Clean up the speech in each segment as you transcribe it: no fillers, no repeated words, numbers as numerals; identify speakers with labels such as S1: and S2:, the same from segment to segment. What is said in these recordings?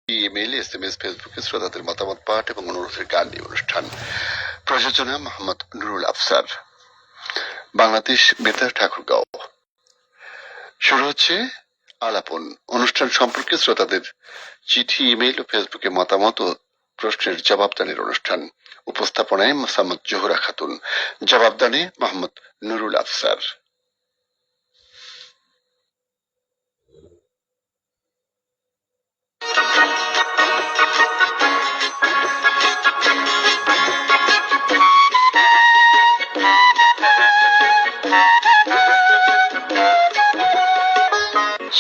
S1: Email, SMS, ফেসবুকে শ্রোতাদের মতামত পাঠ এবং অনুরোধের গান নিয়ে অনুষ্ঠান। প্রযোজনা মোহাম্মদ নুরুল আফসার, বাংলাদেশ বেতার, ঠাকুরগাঁও। শুরু হচ্ছে আলাপন। অনুষ্ঠান সম্পর্কে শ্রোতাদের চিঠি, ইমেইল ও ফেসবুকে মতামত ও প্রশ্নের জবাবদানের অনুষ্ঠান। উপস্থাপনায় মোসাম্মদ জোহরা খাতুন, জবাবদানে মোহাম্মদ নুরুল আফসার।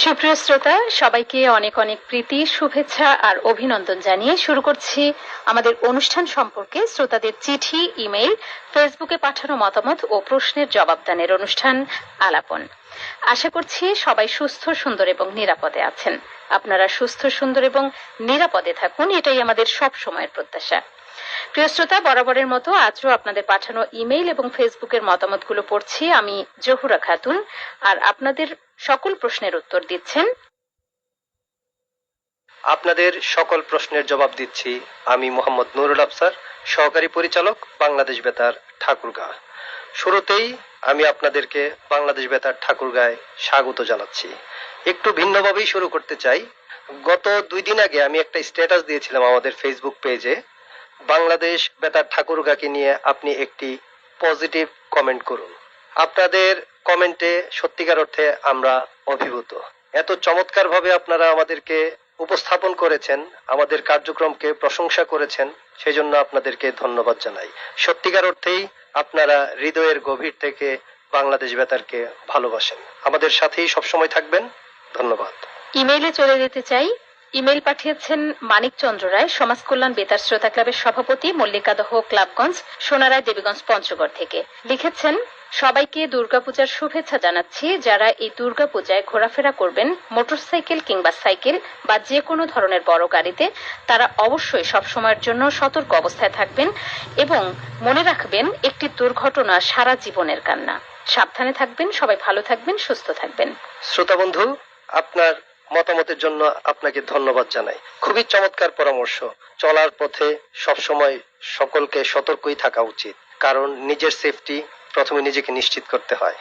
S2: সুপ্রিয় শ্রোতা, সবাইকে অনেক অনেক প্রীতি, শুভেচ্ছা আর অভিনন্দন জানিয়ে শুরু করছি আমাদের অনুষ্ঠান সম্পর্কে শ্রোতাদের চিঠি, ইমেইল, ফেসবুকে পাঠানো মতামত ও প্রশ্নের জবাবদানের অনুষ্ঠান আলাপন। আশা করছি সবাই সুস্থ, সুন্দর এবং নিরাপদে আছেন। আপনারা সুস্থ, সুন্দর এবং নিরাপদে থাকুন, এটাই আমাদের সব সময়ের প্রত্যাশা। প্রিয় শ্রোতা, বরাবরের মতো আজও আপনাদের পাঠানো ইমেইল এবং ফেসবুকের মতামতগুলো পড়ছি আমি, জহুরা খাতুন, আর আপনাদের সকল প্রশ্নের উত্তর দিচ্ছেন।
S3: আপনাদের সকল প্রশ্নের জবাব দিচ্ছি আমি, মোহাম্মদ নুরুল আফসার, সহকারী পরিচালক, বাংলাদেশ বেতার, ঠাকুরগাঁও। শুরুতেই আমি আপনাদেরকে বাংলাদেশ বেতার ঠাকুরগাঁয় স্বাগত জানাচ্ছি। একটু ভিন্নভাবেই শুরু করতে চাই। গত 2 দিন আগে আমি একটা স্ট্যাটাস দিয়েছিলাম আমাদের ফেসবুক পেজে, বাংলাদেশ বেতার ঠাকুরগাঁকে নিয়ে আপনি একটি পজিটিভ কমেন্ট করুন। আপনাদের কমেন্টে সত্যিকার অর্থে আমরা অভিভূত। এত চমৎকার ভাবে আপনারা আমাদেরকে উপস্থাপন করেছেন, আমাদের কার্যক্রমকে প্রশংসা করেছেন, সেই জন্য আপনাদেরকে ধন্যবাদ জানাই। সত্যিকার অর্থেই আপনারা হৃদয়ের গভীর থেকে বাংলাদেশ বেতারকে ভালোবাসেন। আমাদের সাথেই সবসময় থাকবেন। ধন্যবাদ।
S2: ইমেইলে চলে যেতে চাই। ইমেইল পাঠিয়েছেন মানিক চন্দ্র রায়, সমাজ কল্যাণ বেতার শ্রোতা ক্লাবের সভাপতি, মল্লিকাদহ, ক্লাবগঞ্জ, সোনারায়, দেবীগঞ্জ, পঞ্চগড় থেকে। লিখেছেন, সবাইকে দুর্গাপূজার শুভেচ্ছা জানাচ্ছি। যারা এই দুর্গাপূজায় ঘোরাফেরা করবেন মোটরসাইকেল কিংবা সাইকেল বা যে কোনো ধরনের বড় গাড়িতে, তারা অবশ্যই সবসময়ের জন্য সতর্ক অবস্থায় থাকবেন এবং মনে রাখবেন, একটি দুর্ঘটনা সারা জীবনের কান্না। সাবধানে থাকবেন, সবাই ভালো থাকবেন, সুস্থ থাকবেন।
S3: শ্রোতা বন্ধু, আপনার মতামতের জন্য আপনাকে ধন্যবাদ জানাই। খুবই চমৎকার পরামর্শ। চলার পথে সবসময় সকলকে সতর্কই থাকা উচিত, কারণ নিজের সেফটি প্রথমে নিজেকে নিশ্চিত করতে হয়।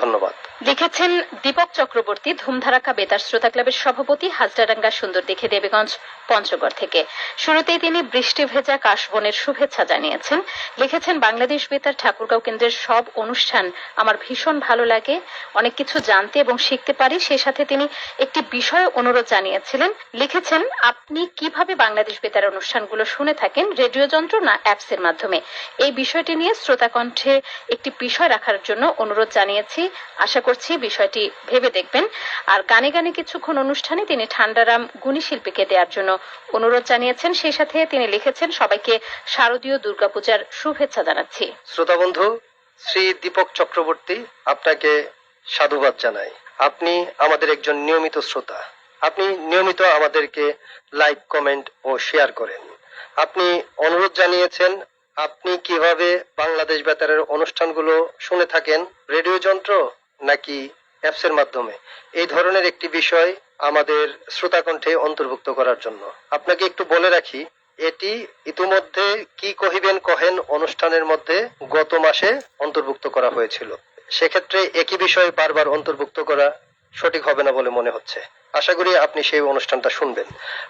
S3: ধন্যবাদ।
S2: লিখেছেন দীপক চক্রবর্তী, ধুমধারাকা বেতার শ্রোতা ক্লাবের সভাপতি, হাজরাডাঙ্গা, সুন্দর দেখে, দেবীগঞ্জ, পঞ্চগড় থেকে। শুরুতেই তিনি বৃষ্টি ভেজা কাশবনের শুভেচ্ছা জানিয়েছেন। লিখেছেন, বাংলাদেশ বেতার ঠাকুরগাঁও কেন্দ্রের সব অনুষ্ঠান আমার ভীষণ ভালো লাগে, অনেক কিছু জানতে এবং শিখতে পারি। সেই সাথে তিনি একটি বিষয়ে অনুরোধ জানিয়েছিলেন। লিখেছেন, আপনি কিভাবে বাংলাদেশ বেতার অনুষ্ঠানগুলো শুনে থাকেন, রেডিও যন্ত্র না অ্যাপসের মাধ্যমে? এই বিষয়টি নিয়ে শ্রোতা কণ্ঠে একটি বিষয় রাখার জন্য অনুরোধ জানিয়েছি। আশা করছি বিষয়টি ভেবে দেখবেন। আর গানে গানে কিছুক্ষণ অনুষ্ঠানে তিনি ঠান্ডারাম গুণী শিল্পীকে দেওয়ার জন্য অনুরোধ জানিয়েছেন। সেই সাথে তিনি লিখেছেন, সবাইকে শারদীয় দুর্গাপূজার শুভেচ্ছা জানাচ্ছি।
S3: শ্রোতা বন্ধু শ্রী দীপক চক্রবর্তী, আপনাকে সাধুবাদ জানাই। আপনি আমাদের একজন নিয়মিত শ্রোতা। আপনি নিয়মিত আমাদেরকে লাইক, কমেন্ট ও শেয়ার করেন। আপনি অনুরোধ জানিয়েছেন আপনি কিভাবে বাংলাদেশ বেতারের অনুষ্ঠানগুলো শুনে থাকেন, রেডিও যন্ত্র নাকি অ্যাপসের মাধ্যমে। এই ধরনের একটি বিষয় আমাদের শ্রোতাকণ্ঠে অন্তর্ভুক্ত করার জন্য আপনাকে একটু বলে রাখি, এটি ইতিমধ্যে কি কহিবেন কহেন অনুষ্ঠানের মধ্যে গত মাসে অন্তর্ভুক্ত করা হয়েছিল। সেক্ষেত্রে একই বিষয় বারবার অন্তর্ভুক্ত করা সঠিক হবে না বলে মনে হচ্ছে। আশা করি আপনি সেই অনুষ্ঠানটা শুনবেন।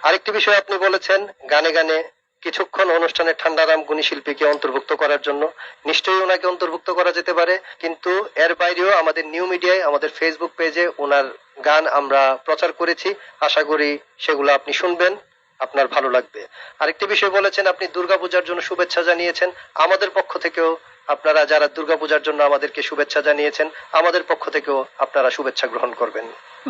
S3: আরেকটি বিষয় আপনি বলেছেন, গানে গানে কিছুক্ষণ অনুষ্ঠানে ঠান্ডারাম গুণী শিল্পীকে অন্তর্ভুক্ত করার জন্য। নিশ্চয়ই ওনাকে অন্তর্ভুক্ত করা যেতে পারে, কিন্তু এর বাইরেও আমাদের নিউ মিডিয়ায়, আমাদের ফেসবুক পেজে ওনার গান আমরা প্রচার করেছি। আশা করি সেগুলো আপনি শুনবেন, আপনার ভালো লাগবে। আরেকটি বিষয় বলেছেন, আপনি দুর্গাপূজার জন্য শুভেচ্ছা জানিয়েছেন। আমাদের পক্ষ থেকেও আপনারা যারা দুর্গাপূজার জন্য আমাদেরকে শুভেচ্ছা জানিয়েছেন, আমাদের পক্ষ থেকেও আপনারা শুভেচ্ছা গ্রহণ করবেন।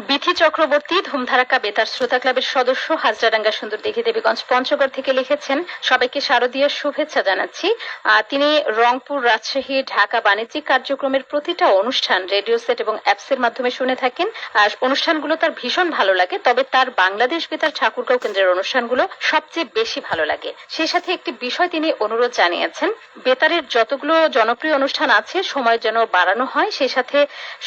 S2: বিথি চক্রবর্তী, ধুমধারাকা বেতার শ্রোতা ক্লাবের সদস্য, হাজরাডাঙ্গা, সুন্দর দেখে, দেবীগঞ্জ, পঞ্চগড় থেকে লিখেছেন, সবাইকে শারদীয় শুভেচ্ছা জানাচ্ছি। তিনি রংপুর, রাজশাহী, ঢাকা বাণিজ্যিক কার্যক্রমের প্রতিটা অনুষ্ঠান রেডিও সেট এবং অ্যাপসের মাধ্যমে শুনে থাকেন। আর অনুষ্ঠানগুলো তার ভীষণ ভালো লাগে, তবে তার বাংলাদেশ বেতার ঠাকুরগাঁও কেন্দ্রের অনুষ্ঠানগুলো সবচেয়ে বেশি ভালো লাগে। সেই সাথে একটি বিষয় তিনি অনুরোধ জানিয়েছেন, বেতারের যতগুলো জনপ্রিয় অনুষ্ঠান আছে, সময় যেন বাড়ানো হয়। সেই সাথে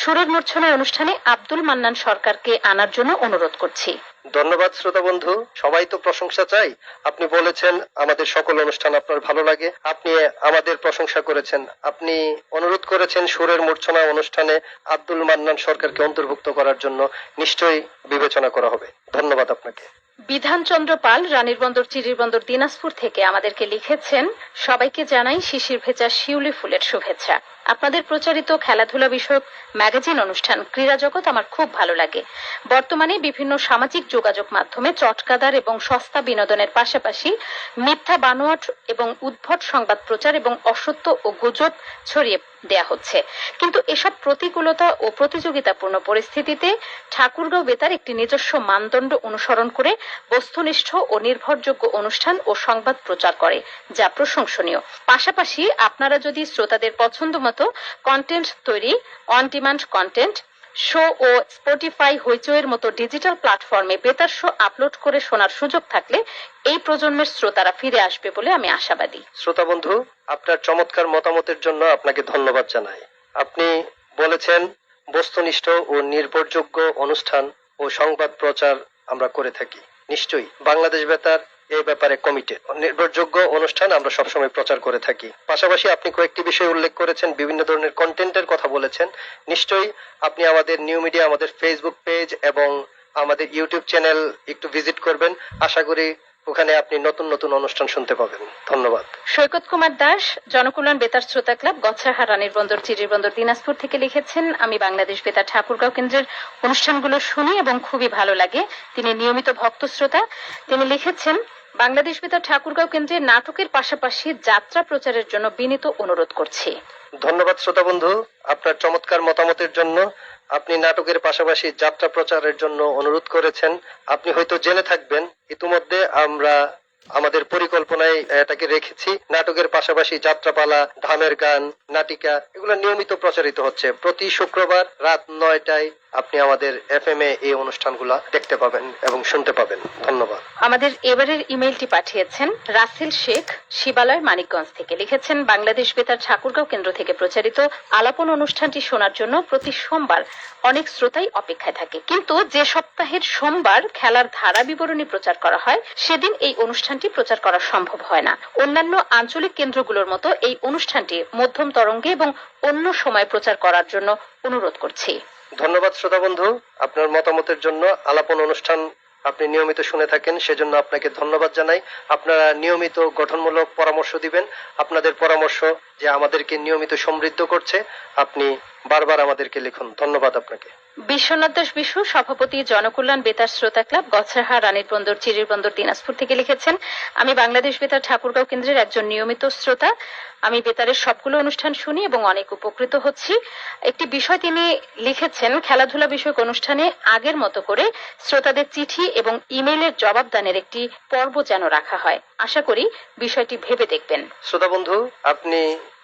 S2: সুরের মূর্ছনায় অনুষ্ঠানে আব্দুল মান্নান সরকারকে আনার জন্য অনুরোধ করছি।
S3: ধন্যবাদ শ্রোতা বন্ধু, সবাই তো প্রশংসা চাই। আপনি বলেছেন আমাদের সকল অনুষ্ঠান আপনার ভালো লাগে, আপনি আমাদের প্রশংসা করেছেন, আপনি অনুরোধ করেছেন সুরের মূর্ছনা অনুষ্ঠানে আব্দুল মান্নান সরকারকে অন্তর্ভুক্ত করার জন্য, নিশ্চয়ই বিবেচনা করা হবে। ধন্যবাদ আপনাকে।
S2: বিধানচন্দ্র পাল রানীরবন্দর চিরিরবন্দর দিনাজপুর থেকে আমাদেরকে লিখেছেন, সবাইকে জানাই শিশির ভেজা শিউলি ফুলের শুভেচ্ছা। আপনাদের প্রচারিত খেলাধুলা বিষয়ক ম্যাগাজিন অনুষ্ঠান ক্রীড়া জগৎ আমার খুব ভালো লাগে। বর্তমানে বিভিন্ন সামাজিক যোগাযোগ মাধ্যমে চটকাদার এবং সস্তা বিনোদনের পাশাপাশি মিথ্যা বানোয়াট এবং উদ্ভট সংবাদ প্রচার এবং অসত্য ও গুজব ছড়িয়ে দেয়া হচ্ছে। কিন্তু এসব প্রতিকূলতা ও প্রতিযোগিতাপূর্ণ পরিস্থিতিতে ঠাকুরগাঁও বেতার একটি নিজস্ব মানদণ্ড অনুসরণ করে বস্তুনিষ্ঠ ও নির্ভরযোগ্য অনুষ্ঠান ও সংবাদ প্রচার করে, যা প্রশংসনীয়। পাশাপাশি আপনারা যদি শ্রোতাদের পছন্দ মতো কন্টেন্ট তৈরি, অন ডিমান্ড কন্টেন্ট শো ও স্পটিফাই, হইচইয়ের মতো ডিজিটাল প্ল্যাটফর্মে বেতার শো আপলোড করে শোনার সুযোগ থাকলে এই প্রজন্মের শ্রোতারা ফিরে আসবে বলে আমি আশাবাদী।
S3: শ্রোতা বন্ধু, আপনার চমৎকার মতামতের জন্য আপনাকে ধন্যবাদ জানাই। আপনি বলেছেন বস্তুনিষ্ঠ ও নির্ভরযোগ্য অনুষ্ঠান ও সংবাদ প্রচার আমরা করে থাকি। নিশ্চয়ই বাংলাদেশ বেতার এই ব্যাপারে কমিটেড। নির্ভরযোগ্য অনুষ্ঠান আমরা সবসময় প্রচার করে থাকি। পাশাপাশি আপনি কয়েকটি বিষয় উল্লেখ করেছেন, বিভিন্ন ধরনের কন্টেন্টের কথা বলেছেন। নিশ্চয়ই আপনি আমাদের নিউ মিডিয়া, আমাদের ফেসবুক পেজ এবং আমাদের ইউটিউব চ্যানেল একটু ভিজিট করবেন। আশা করি ওখানে আপনি নতুন নতুন অনুষ্ঠান শুনতে পাবেন। ধন্যবাদ।
S2: সৈকত কুমার দাস জনকল্যাণ বেতার শ্রোতা ক্লাব গচ্ছাহার রানীরবন্দর চিরিরবন্দর দিনাজপুর থেকে লিখেছেন, আমি বাংলাদেশ বেতার ঠাকুরগাঁও কেন্দ্রের অনুষ্ঠানগুলো শুনি এবং খুবই ভালো লাগে। তিনি নিয়মিত ভক্ত শ্রোতা। তিনি লিখেছেন, বাংলাদেশ বেতার ঠাকুরগাঁও কেন্দ্রে নাটকের পাশাপাশি যাত্রা প্রচারের জন্য বিনীত অনুরোধ করছি।
S3: ধন্যবাদ শ্রোতা বন্ধু, আপনার চমৎকার মতামতের জন্য। আপনি নাটকের পাশাপাশি যাত্রা প্রচারের জন্য অনুরোধ করেছেন। আপনি হয়তো জেনে থাকবেন, ইতিমধ্যে আমরা আমাদের পরিকল্পনায় এটাকে রেখেছি। নাটকের পাশাপাশি যাত্রাপালা, ধামের গান, নাটিকা এগুলো নিয়মিত প্রচারিত হচ্ছে। প্রতি শুক্রবার রাত 9টায় আপনি আমাদের এফএম এ এই অনুষ্ঠানগুলো দেখতে পাবেন এবং শুনতে পাবেন। ধন্যবাদ।
S2: আমাদের এবারের ইমেইলটি পাঠিয়েছেন রাসেল শেখ শিবালয় মানিকগঞ্জ থেকে। লিখেছেন, বাংলাদেশ বেতার ঠাকুরগাঁও কেন্দ্র থেকে প্রচারিত আলাপন অনুষ্ঠানটি শোনার জন্য প্রতি সোমবার অনেক শ্রোতাই অপেক্ষায় থাকে, কিন্তু যে সপ্তাহের সোমবার খেলার ধারা বিবরণী প্রচার করা হয় সেদিন এই অনুষ্ঠানটি প্রচার করা সম্ভব হয় না। অন্যান্য আঞ্চলিক কেন্দ্রগুলোর মতো এই অনুষ্ঠানটি মধ্যম তরঙ্গে এবং অন্য সময় প্রচার করার জন্য অনুরোধ করছি।
S3: ধন্যবাদ শ্রোতা বন্ধু, আপনার মতামতের জন্য। আলাপন অনুষ্ঠান আপনি নিয়মিত শুনে থাকেন, সেজন্য আপনাকে ধন্যবাদ জানাই। আপনারা নিয়মিত গঠনমূলক পরামর্শ দিবেন। আপনাদের পরামর্শ যে আমাদেরকে নিয়মিত সমৃদ্ধ করছে। আপনি বারবার আমাদেরকে লিখুন। ধন্যবাদ আপনাকে।
S2: বিশ্বনাথ দাস বিশু সভাপতি জনকল্যাণ বেতার শ্রোতা ক্লাব গচ্ছাহার রানীরবন্দর চিরিরবন্দর দিনাজপুর থেকে লিখেছেন, আমি বাংলাদেশ বেতার ঠাকুরগাঁও কেন্দ্রের একজন নিয়মিত শ্রোতা। আমি বেতারের সবগুলো অনুষ্ঠান শুনি এবং অনেক উপকৃত হচ্ছি। একটি বিষয় তিনি লিখেছেন, খেলাধুলা বিষয়ক অনুষ্ঠানে আগের মতো করে শ্রোতাদের চিঠি এবং ইমেইলের জবাবদানের একটি পর্ব যেন রাখা হয়। আশা করি বিষয়টি ভেবে দেখবেন।
S3: শ্রোতা বন্ধু, আপনি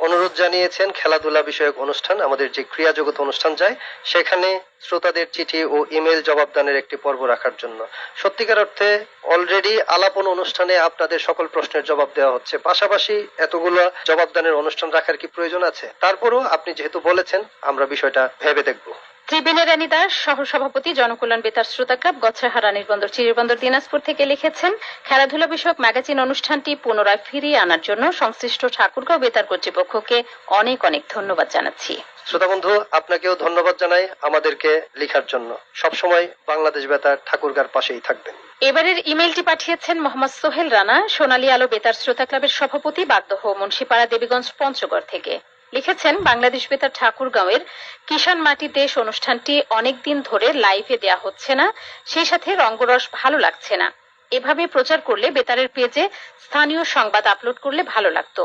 S3: অনুরোধ জানিয়েছেন খেলাধুলা বিষয়ক অনুষ্ঠান, আমাদের যে ক্রীড়া জগৎ অনুষ্ঠান যায় সেখানে শ্রোতাদের চিঠি ও ইমেল জবাবদানের একটি পর্ব রাখার জন্য। সত্যিকার অর্থে অলরেডি আলাপন অনুষ্ঠানে আপনাদের সকল প্রশ্নের জবাব দেওয়া হচ্ছে, পাশাপাশি এতগুলো জবাবদানের অনুষ্ঠান রাখার কি প্রয়োজন আছে? তারপরও আপনি যেহেতু বলেছেন, আমরা বিষয়টা ভেবে দেখব।
S2: ত্রিবেণী রানী দাস সহসভাপতি জনকল্যাণ বেতার শ্রোতা ক্লাব গচ্ছাহার রানীরবন্দর চিরিরবন্দর দিনাজপুর থেকে লিখেছেন, খেলাধুলা বিষয়ক ম্যাগাজিন অনুষ্ঠানটি পুনরায় ফিরিয়ে আনার জন্য সংশ্লিষ্ট ঠাকুরগাঁও বেতার কর্তৃপক্ষকে অনেক অনেক ধন্যবাদ জানাচ্ছি।
S3: শ্রোতা বন্ধু, আপনাকেও ধন্যবাদ জানাই আমাদেরকে লেখার জন্য। সবসময় বাংলাদেশ বেতার ঠাকুরগাঁর পাশেই থাকবেন।
S2: এবারের ইমেইলটি পাঠিয়েছেন মোহাম্মদ সোহেল রানা, সোনালী আলো বেতার শ্রোতা ক্লাবের সভাপতি, বাগদহ মুন্সিপাড়া, দেবীগঞ্জ, পঞ্চগড় থেকে। লিখেছেন, বাংলাদেশ বেতার ঠাকুরগাঁওয়ের কিষাণ মাটি দেশ অনুষ্ঠানটি অনেকদিন ধরে লাইভে দেয়া হচ্ছে না, সেই সাথে রঙ্গরস ভালো লাগছে না। এভাবে প্রচার করলে বেতারের পেজে স্থানীয় সংবাদ আপলোড করলে ভালো লাগতো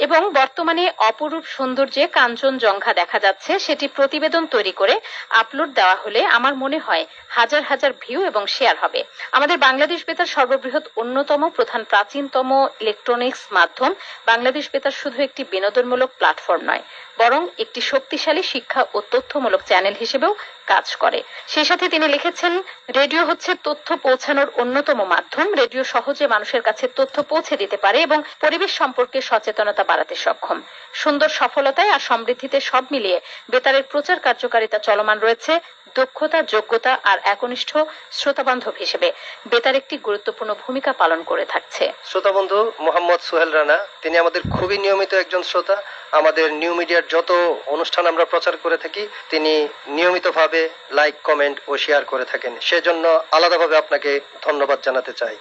S2: এবং বর্তমানে অপরূপ সৌন্দর্যে কাঞ্চনজঙ্ঘা দেখা যাচ্ছে, সেটি প্রতিবেদন তৈরি করে আপলোড দেওয়া হলে আমার মনে হয় হাজার হাজার ভিউ এবং শেয়ার হবে। আমাদের বাংলাদেশ বেতার সর্ববৃহৎ, অন্যতম, প্রধান, প্রাচীনতম ইলেকট্রনিক্স মাধ্যম। বাংলাদেশ বেতার শুধু একটি বিনোদনমূলক প্ল্যাটফর্ম নয়, বরং একটি শক্তিশালী শিক্ষা ও তথ্যমূলক চ্যানেল হিসেবেও কাজ করে। সেই সাথে তিনি লিখেছেন, রেডিও হচ্ছে তথ্য পৌঁছানোর অন্যতম মাধ্যম। রেডিও সহজে মানুষের কাছে তথ্য পৌঁছে দিতে পারে এবং পরিবেশ সম্পর্কে সচেতনতা বাড়াতে সক্ষম। সুন্দর সফলতায় আর সমৃদ্ধিতে সব মিলিয়ে বেতারের প্রচার কার্যকারিতা চলমান রয়েছে। দক্ষতা, যোগ্যতা আর একনিষ্ঠ শ্রোতাবান্ধব হিসেবে বেতার একটি গুরুত্বপূর্ণ ভূমিকা পালন করে থাকছে।
S3: শ্রোতা বন্ধু মোহাম্মদ সোহেল রানা, তিনি আমাদের খুবই নিয়মিত একজন শ্রোতা। আমাদের নিউ মিডিয়ার যত অনুষ্ঠান আমরা প্রচার করে থাকি তিনি নিয়মিতভাবে লাইক, কমেন্ট ও শেয়ার করে থাকেন। সেজন্য আলাদাভাবে আপনাকে ধন্যবাদ জানাতে চাই।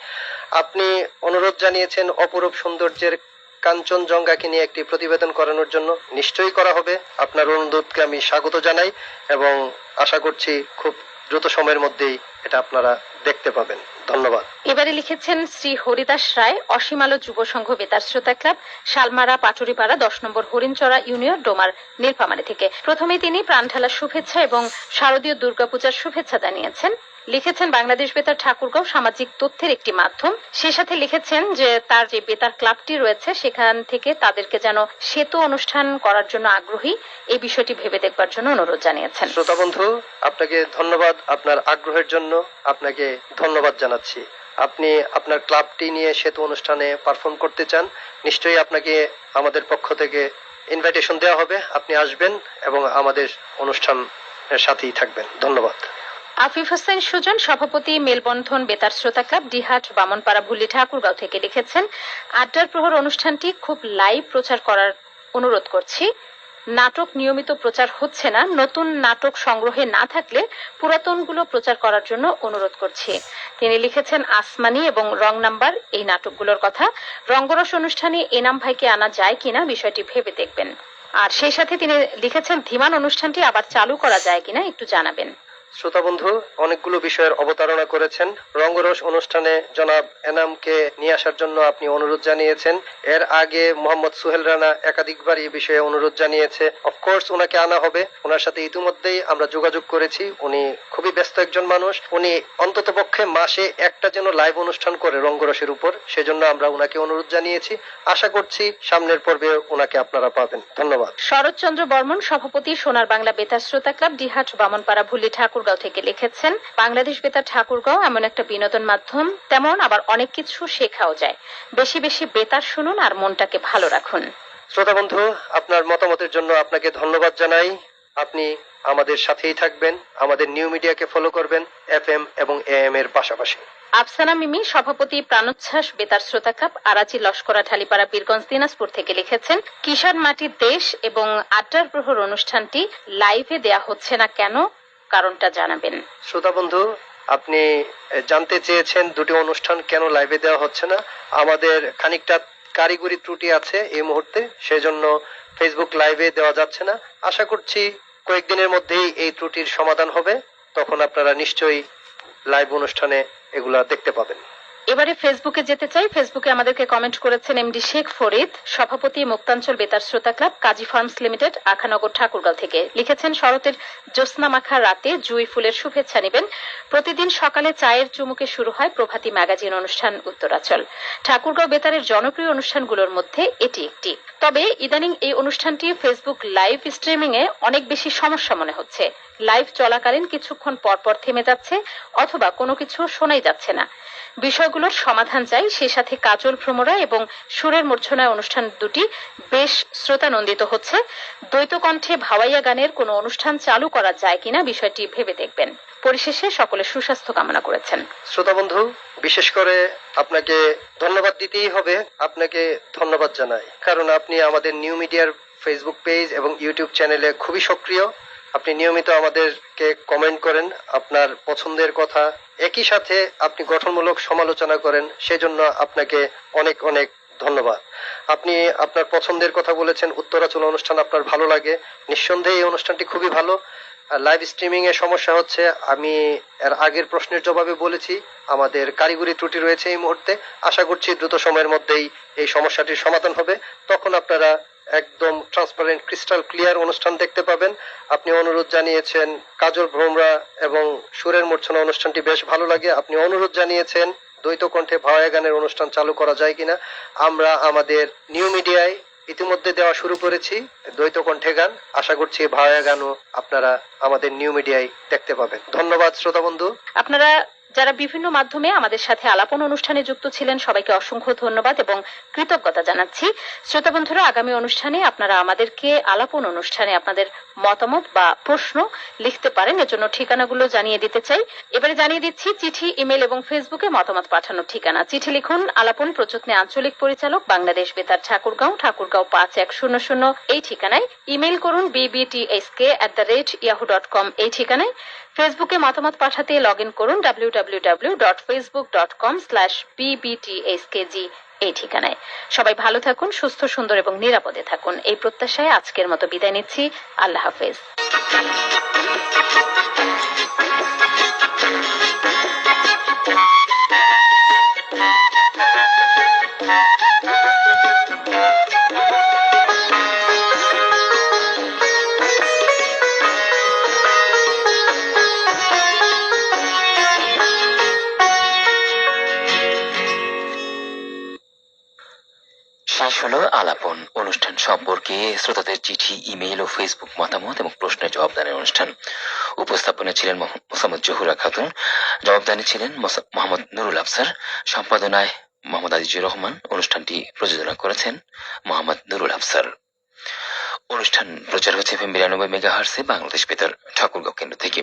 S3: আপনি অনুরোধ জানিয়েছেন অপরূপ সৌন্দর্যের কাঞ্চনজঙ্ঘাকে নিয়ে একটি প্রতিবেদন করানোর জন্য। নিশ্চয়ই করা হবে। আপনার অনুরোধকে আমি স্বাগত জানাই এবং আশা করছি খুব দ্রুত সময়ের মধ্যেই এটা আপনারা দেখতে পাবেন। ধন্যবাদ।
S2: এবারে লিখেছেন শ্রী হরিদাস রায়, অসীম আলো যুব সংঘ বেতার শ্রোতা ক্লাব, শালমারা, পাটুরিপাড়া, 10 নম্বর হরিণচড়া ইউনিয়ন, ডোমার, নীলফামারী থেকে। প্রথমে তিনি প্রাণঢালা শুভেচ্ছা এবং শারদীয় দুর্গাপূজার শুভেচ্ছা জানিয়েছেন। লিখেছেন, বাংলাদেশ বেতার ঠাকুরগাঁও সামাজিক তথ্যের একটি মাধ্যম। সে সাথে লিখেছেন যে তার যে বেতার ক্লাবটি রয়েছে সেখান থেকে তাদেরকে যেন সেতু অনুষ্ঠান করার জন্য আগ্রহী, এই বিষয়টি ভেবে দেখবার জন্য অনুরোধ জানিয়েছেন।
S3: শ্রোতা বন্ধু, আপনাকে ধন্যবাদ আপনার আগ্রহের জন্য। আপনাকে ধন্যবাদ জানাচ্ছি। আপনি আপনার ক্লাবটি নিয়ে সেতু অনুষ্ঠানে পারফর্ম করতে চান, নিশ্চয়ই আপনাকে আমাদের পক্ষ থেকে ইনভাইটেশন দেওয়া হবে। আপনি আসবেন এবং আমাদের অনুষ্ঠানের সাথেই থাকবেন। ধন্যবাদ।
S2: আফিফ হোসেন সুজন, সভাপতি মেলবন্ধন বেতার শ্রোতা ক্লাব, ডিহাট, বামনপাড়া, ভুল্লি, ঠাকুরগাঁও থেকে লিখেছেন, আড্ডার প্রহর অনুষ্ঠানটি খুব লাইভ প্রচার করার অনুরোধ করছি। নাটক নিয়মিত প্রচার হচ্ছে না। নতুন নাটক সংগ্রহে না থাকলে পুরাতনগুলো প্রচার করার জন্য অনুরোধ করছি। তিনি লিখেছেন আসমানি এবং রং নাম্বার এই নাটকগুলোর কথা। রঙ্গরস অনুষ্ঠানে এনাম ভাইকে আনা যায় কিনা বিষয়টি ভেবে দেখবেন। আর সেই সাথে তিনি লিখেছেন, ধীমান অনুষ্ঠানটি আবার চালু করা যায় কিনা একটু জানাবেন।
S3: শ্রোতা বন্ধু অনেকগুলো বিষয়ের অবতারণা করেছেন। রঙ্গরস অনুষ্ঠানে জনাব এনামকে নিয়ে আসার জন্য আপনি অনুরোধ জানিয়েছেন। এর আগে মোহাম্মদ সোহেল রানা একাধিকবার এই বিষয়ে অনুরোধ জানিয়েছে। অফকোর্স ওনাকে আনা হবে। ওনার সাথে ইতিমধ্যেই আমরা যোগাযোগ করেছি। উনি খুবই ব্যস্ত একজন মানুষ। উনি অন্ততপক্ষে মাসে একটা যেন লাইভ অনুষ্ঠান করে রঙ্গরসের উপর, সেজন্য আমরা ওনাকে অনুরোধ জানিয়েছি। আশা করছি সামনের পর্বে ওনাকে আপনারা পাবেন। ধন্যবাদ।
S2: শরৎচন্দ্র বর্মন, সভাপতি সোনার বাংলা বেতার শ্রোতা ক্লাব, ডিহাট, বামনপাড়া, ভুল্লি, ঠাকুরগাঁও থেকে লিখেছেন, বাংলাদেশ বেতার ঠাকুরগাঁও এমন একটা বিনোদন মাধ্যম, তেমন আবার অনেক কিছু শেখাও যায়। বেশি বেশি বেতার শুনুন আর মনটাকে ভালো রাখুন।
S3: শ্রোতা বন্ধু, আপনার মতামতের জন্য আপনাকে ধন্যবাদ জানাই। আপনি আমাদের সাথেই থাকবেন, আমাদের নিউ মিডিয়াকে ফলো করবেন, FM এবং AM এর পাশাপাশি।
S2: আফসানা মিমি, সভাপতি প্রাণোচ্ছ্বাস বেতার শ্রোতা ক্লাব, আরাচি, লস্করা, ঢালিপাড়া, বীরগঞ্জ, দিনাজপুর থেকে লিখেছেন, কিষাণ মাটির দেশ এবং আড্ডার প্রহর অনুষ্ঠানটি লাইভে দেয়া হচ্ছে না কেন, কারণটা জানাবেন।
S3: শ্রোতা বন্ধু, আপনি জানতে চেয়েছেন দুটি অনুষ্ঠান কেন লাইভে দেওয়া হচ্ছে না। আমাদের খানিকটা কারিগরি ত্রুটি আছে এই মুহূর্তে, সেজন্য ফেসবুক লাইভে দেওয়া যাচ্ছে না। আশা করছি কয়েকদিনের মধ্যেই এই ত্রুটির সমাধান হবে, তখন আপনারা নিশ্চয়ই লাইভ অনুষ্ঠানে এগুলা দেখতে পাবেন।
S2: এবারে ফেসবুকে যেতে চাই। ফেসবুকে আমাদেরকে কমেন্ট করেছেন এমডি শেখ ফরিদ, সভাপতি মুক্তাঞ্চল বেতার শ্রোতা ক্লাব, কাজী ফার্মস লিমিটেড, আখানগর, ঠাকুরগাঁও থেকে লিখেছেন, শরতের জ্যোৎস্না মাখা রাতে জুঁই ফুলের শুভেচ্ছা নেবেন। প্রতিদিন সকালে চায়ের চুমুকে শুরু হয় প্রভাতী ম্যাগাজিন অনুষ্ঠান উত্তরাচল। ঠাকুরগাঁও বেতারের জনপ্রিয় অনুষ্ঠানগুলোর মধ্যে এটি একটি। তবে ইদানিং এই অনুষ্ঠানটি ফেসবুক লাইভ স্ট্রিমিং এ অনেক বেশি সমস্যা মনে হচ্ছে। লাইভ চলাকালীন কিছুক্ষণ পরপর থেমে যাচ্ছে অথবা কোনো কিছু শোনাই যাচ্ছে না। বিষয়গুলোর সমাধান চাই। সে সাথে কাজল ভ্রমরা এবং সুরের মূর্ছনায় অনুষ্ঠান দুটি বেশ শ্রোতানন্দিত হচ্ছে। দ্বৈত কণ্ঠে ভাওয়াইয়া গানের কোনো অনুষ্ঠান চালু করা যায় কিনা বিষয়টি ভেবে দেখবেন। পরিশেষে সকলে সুস্বাস্থ্য কামনা করেছেন।
S3: শ্রোতা বন্ধু, বিশেষ করে আপনাকে ধন্যবাদ দিতেই হবে। আপনাকে ধন্যবাদ জানাই কারণ আপনি আমাদের নিউ মিডিয়ার ফেসবুক পেজ এবং ইউটিউব চ্যানেলে খুবই সক্রিয়। আপনি নিয়মিত আমাদেরকে কমেন্ট করেন আপনার পছন্দের কথা, একই সাথে আপনি গঠনমূলক সমালোচনা করেন। সেজন্য আপনাকে অনেক অনেক ধন্যবাদ। আপনি আপনার পছন্দের কথা বলেছেন, উত্তরাচল অনুষ্ঠান আপনার ভালো লাগে। নিঃসন্দেহে এই অনুষ্ঠানটি খুবই ভালো। লাইভ স্ট্রিমিং এর সমস্যা হচ্ছে, আমি এর আগের প্রশ্নের জবাবে বলেছি আমাদের কারিগরি ত্রুটি রয়েছে এই মুহূর্তে। আশা করছি দ্রুত সময়ের মধ্যেই এই সমস্যাটির সমাধান হবে, তখন আপনারা একদম ট্রান্সপারেন্ট ক্রিস্টাল ক্লিয়ার অনুষ্ঠান দেখতে পাবেন। আপনি অনুরোধ জানিয়েছেন কাজল ভ্রমরা এবং সুরের মূর্ছনা অনুষ্ঠানটি বেশ ভালো লাগে। আপনি অনুরোধ জানিয়েছেন দ্বৈত কণ্ঠে ভাওয়াইয়া গানের অনুষ্ঠান চালু করা যায় কিনা। আমরা আমাদের নিউ মিডিয়ায় ইতিমধ্যে দেওয়া শুরু করেছি দ্বৈত কণ্ঠে গান। আশা করছি ভায়া গানও আপনারা আমাদের নিউ মিডিয়ায় দেখতে পাবেন। ধন্যবাদ শ্রোতা বন্ধু।
S2: আপনারা যারা বিভিন্ন মাধ্যমে আমাদের সাথে আলাপন অনুষ্ঠানে যুক্ত ছিলেন সবাইকে অসংখ্য ধন্যবাদ এবং কৃতজ্ঞতা জানাচ্ছি। শ্রোতা বন্ধুরা, আগামী অনুষ্ঠানে আপনারা আমাদেরকে আলাপন অনুষ্ঠানে আপনাদের মতামত বা প্রশ্ন লিখতে পারেন। এর জন্য ঠিকানাগুলো জানিয়ে দিতে চাই। এবারে জানিয়ে দিচ্ছি চিঠি, ইমেল এবং ফেসবুকে মতামত পাঠানোর ঠিকানা। চিঠি লিখুন আলাপন প্রযত্নে আঞ্চলিক পরিচালক, বাংলাদেশ বেতার, ঠাকুরগাঁও 5100 এই ঠিকানায়। ইমেল করুন bbtsk@yahoo.com এই ঠিকানায়। ফেসবুকে মতামত পাঠাতে লগ ইন করুন www.facebook.com/bbtskg এই ঠিকানায়। সবাই ভালো থাকুন, সুস্থ, সুন্দর এবং নিরাপদে থাকুন এই প্রত্যাশায় আজকের মতো বিদায় নিচ্ছি। আল্লাহ হাফেজ।
S4: শেষ হলো আলাপন অনুষ্ঠান সম্পর্কে শ্রোতাদের চিঠি, ইমেইল ও ফেসবুক মতামত এবং প্রশ্নের জবাবদানের অনুষ্ঠান। উপস্থাপনা ছিলেন মোসাম্মদ জহুরা খাতুন, জবাবদানি ছিলেন মোহাম্মদ নুরুল আফসার, সম্পাদনায় মোহাম্মদ আজিজুর রহমান। অনুষ্ঠানটি প্রযোজনা করেছেন মোহাম্মদ নুরুল আফসার। অনুষ্ঠান প্রচার হচ্ছে FM 92 মেগাহার্টজে বাংলাদেশ বেতার ঠাকুরগাঁও কেন্দ্র থেকে।